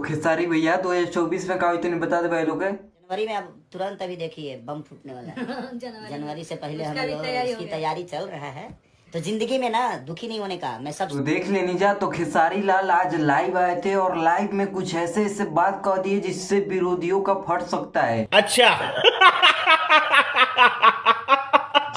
खेसारी भैया 2024 में का हुई तूने बता दे भाई लोग के। जनवरी में अब तुरंत अभी देखिए बम फूटने वाला है। जनवरी से पहले हम लोग इसकी तैयारी चल रहा है। तो जिंदगी में ना दुखी नहीं होने का मैं सब तो देख लेनी जा। तो खेसारी लाल आज लाइव आए थे और लाइव में कुछ ऐसे ऐसे बात कह दिए जिससे विरोधियों का फट सकता है। अच्छा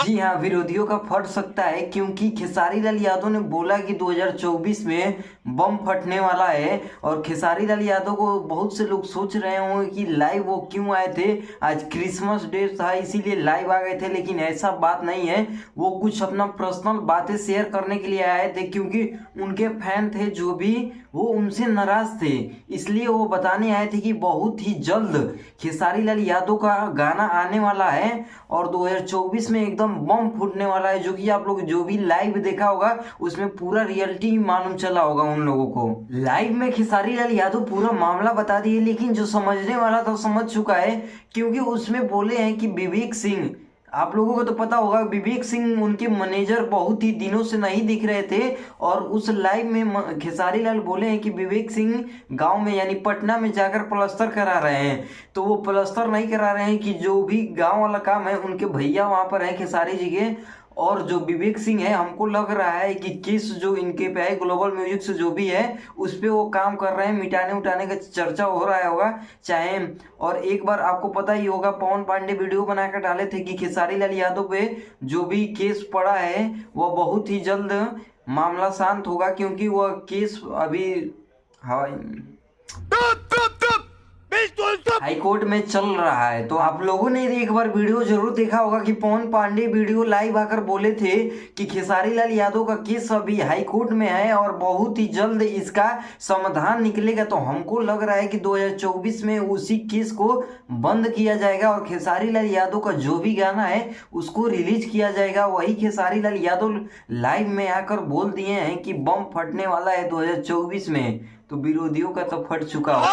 जी हाँ, विरोधियों का फट सकता है क्योंकि खेसारी लाल यादव ने बोला कि 2024 में बम फटने वाला है। और खेसारी लाल यादव को बहुत से लोग सोच रहे होंगे कि लाइव वो क्यों आए थे, आज क्रिसमस डे था इसीलिए लाइव आ गए थे, लेकिन ऐसा बात नहीं है। वो कुछ अपना पर्सनल बातें शेयर करने के लिए आए थे क्योंकि उनके फैन थे जो भी वो उनसे नाराज थे, इसलिए वो बताने आए थे कि बहुत ही जल्द खेसारी लाल यादव का गाना आने वाला है और 2024 में एकदम बम फूटने वाला है। जो कि आप लोग जो भी लाइव देखा होगा उसमें पूरा रियलिटी मालूम चला होगा उन लोगों को। लाइव में खेसारी लाल यादव पूरा मामला बता दिए, लेकिन जो समझने वाला था समझ चुका है क्योंकि उसमें बोले हैं कि विवेक सिंह, आप लोगों को तो पता होगा विवेक सिंह उनके मैनेजर बहुत ही दिनों से नहीं दिख रहे थे। और उस लाइव में खेसारी लाल बोले हैं कि विवेक सिंह गांव में यानी पटना में जाकर प्लास्टर करा रहे हैं। तो वो प्लास्टर नहीं करा रहे हैं कि जो भी गांव वाला काम है उनके भैया वहां पर है खेसारी जी के। और जो विवेक सिंह है हमको लग रहा है कि किस जो इनके पे है ग्लोबल म्यूजिक से जो भी है उस पे वो काम कर रहे हैं, मिटाने उठाने का चर्चा हो रहा होगा चाहे। और एक बार आपको पता ही होगा पवन पांडे वीडियो बनाकर डाले थे कि खेसारी लाल यादव पे जो भी केस पड़ा है वह बहुत ही जल्द मामला शांत होगा क्योंकि वह केस अभी हाईकोर्ट में चल रहा है। तो आप लोगों ने एक बार वीडियो जरूर देखा होगा कि पवन पांडे वीडियो लाइव आकर बोले थे कि खेसारी लाल यादव का केस अभी हाईकोर्ट में है और बहुत ही जल्द इसका समाधान निकलेगा। तो हमको लग रहा है कि 2024 में उसी केस को बंद किया जाएगा और खेसारी लाल यादव का जो भी गाना है उसको रिलीज किया जाएगा। वही खेसारी लाल यादव लाइव में आकर बोल दिए हैं कि बम फटने वाला है 2024 में। तो विरोधियों का तो फट चुका हो।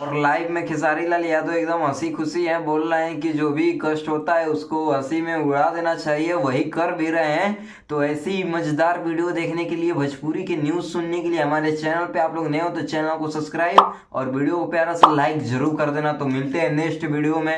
और लाइव में खेसारी लाल यादव एकदम हंसी खुशी है, बोल रहे हैं कि जो भी कष्ट होता है उसको हंसी में उड़ा देना चाहिए, वही कर भी रहे हैं। तो ऐसी मजेदार वीडियो देखने के लिए, भोजपुरी के न्यूज़ सुनने के लिए हमारे चैनल पे आप लोग नए हो तो चैनल को सब्सक्राइब और वीडियो को प्यारा सा लाइक जरूर कर देना। तो मिलते हैं नेक्स्ट वीडियो में।